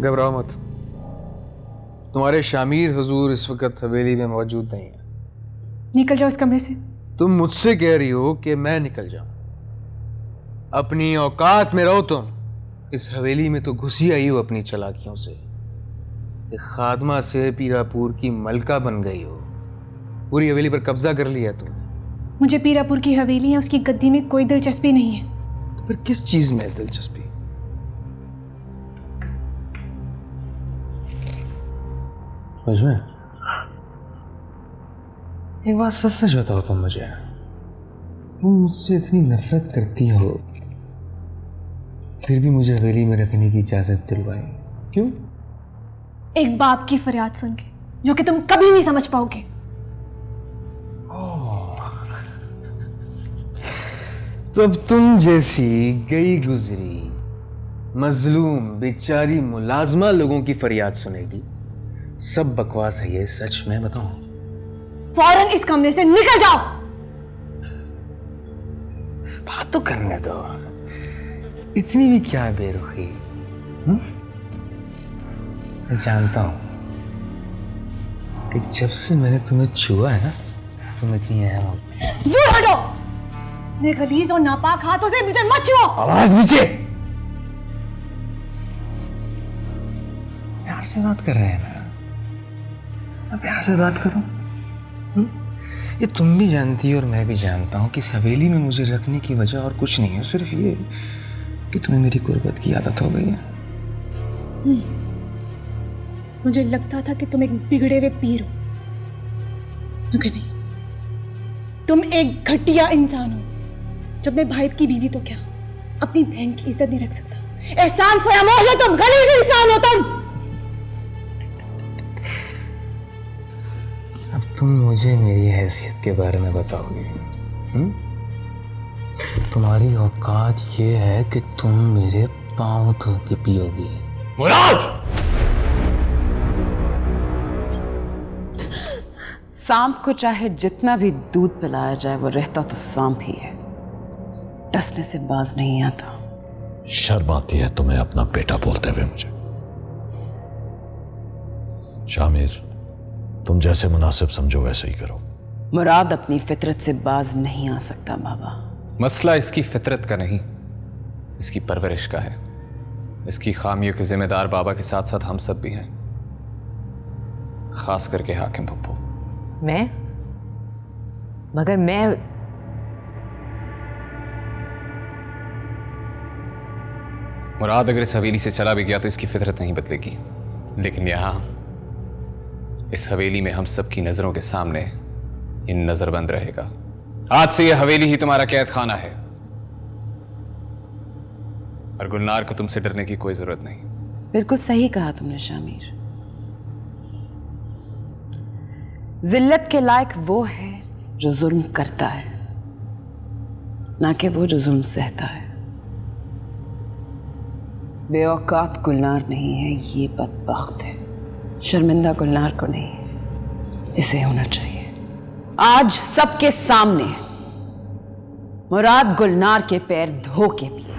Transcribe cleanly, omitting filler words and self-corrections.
घबराओ मत, तुम्हारे शामिर हुजूर इस वक्त हवेली में मौजूद नहीं है। निकल जाओ इस कमरे से। तुम मुझसे कह रही हो कि मैं निकल जाऊं? अपनी औकात में रहो तुम। इस हवेली में तो घुसी आई हो अपनी चालाकियों से। एक खादमा से पीरापुर की मलका बन गई हो, पूरी हवेली पर कब्जा कर लिया तुमने। मुझे पीरापुर की हवेली या उसकी गद्दी में कोई दिलचस्पी नहीं है। तो फिर किस चीज में है दिलचस्पी? समझ में? एक बात सच सच बताओ तुम मुझे, तुम मुझसे इतनी नफरत करती हो फिर भी मुझे हवेली में रखने की इजाजत दिलवाई, क्यों? एक बाप की फरियाद सुन के, जो कि तुम कभी नहीं समझ पाओगे। तब तुम जैसी गई गुजरी मजलूम बेचारी मुलाजमा लोगों की फरियाद सुनेगी? सब बकवास है ये, सच में बताऊं? फौरन इस कमरे से निकल जाओ। बात तो करने दो, इतनी भी क्या बेरुखी? मैं जानता हूं कि जब से मैंने तुम्हें छुआ है ना, तुम इतनी अहम हो। दूर हटो, मेरे गलीज और नापाक हाथों से मुझे मत छुओ। आवाज नीचे। प्यार से बात कर रहे हैं ना, मैं प्यार से बात करूं? ये तुम भी जानती हो और मैं भी जानता हूं कि इस हवेली में मुझे रखने की वजह और कुछ नहीं है, सिर्फ ये कि तुम्हें मेरी गुर्बत की आदत हो गई है। मुझे लगता था कि तुम एक बिगड़े हुए पीर हो, मगर नहीं, तुम एक घटिया इंसान हो जो अपने भाई की बीवी तो क्या, अपनी बहन की इज्जत नहीं रख सकता। एहसान फरामोश हो तुम, गलीज इंसान हो तुम। अब तुम मुझे मेरी हैसियत के बारे में बताओगे? तुम्हारी औकात ये है कि तुम मेरे पांव धो के पियोगी? मुराद! सांप को चाहे जितना भी दूध पिलाया जाए, वो रहता तो सांप ही है, डसने से बाज नहीं आता। शर्म आती है तुम्हें अपना बेटा बोलते हुए मुझे। शामिर, तुम जैसे मुनासिब समझो वैसे ही करो। मुराद अपनी फितरत से बाज नहीं आ सकता बाबा। मसला इसकी फितरत का नहीं, इसकी परवरिश का है। इसकी खामियों के जिम्मेदार बाबा के साथ साथ हम सब भी हैं, खास करके हाकिम पप्पू। मैं? मगर मैं मुराद अगर इस हवेली से चला भी गया तो इसकी फितरत नहीं बदलेगी, लेकिन यहां इस हवेली में हम सबकी नजरों के सामने ये नजरबंद रहेगा। आज से ये हवेली ही तुम्हारा कैद खाना है और गुलनार को तुमसे डरने की कोई जरूरत नहीं। बिल्कुल सही कहा तुमने शामिर। जिल्लत के लायक वो है जो जुल्म करता है, ना कि वो जो जुल्म सहता है। बेऔकात गुलनार नहीं है, ये बदबख्त है। शर्मिंदा गुलनार को नहीं, इसे होना चाहिए। आज सबके सामने मुराद गुलनार के पैर धो के पिए।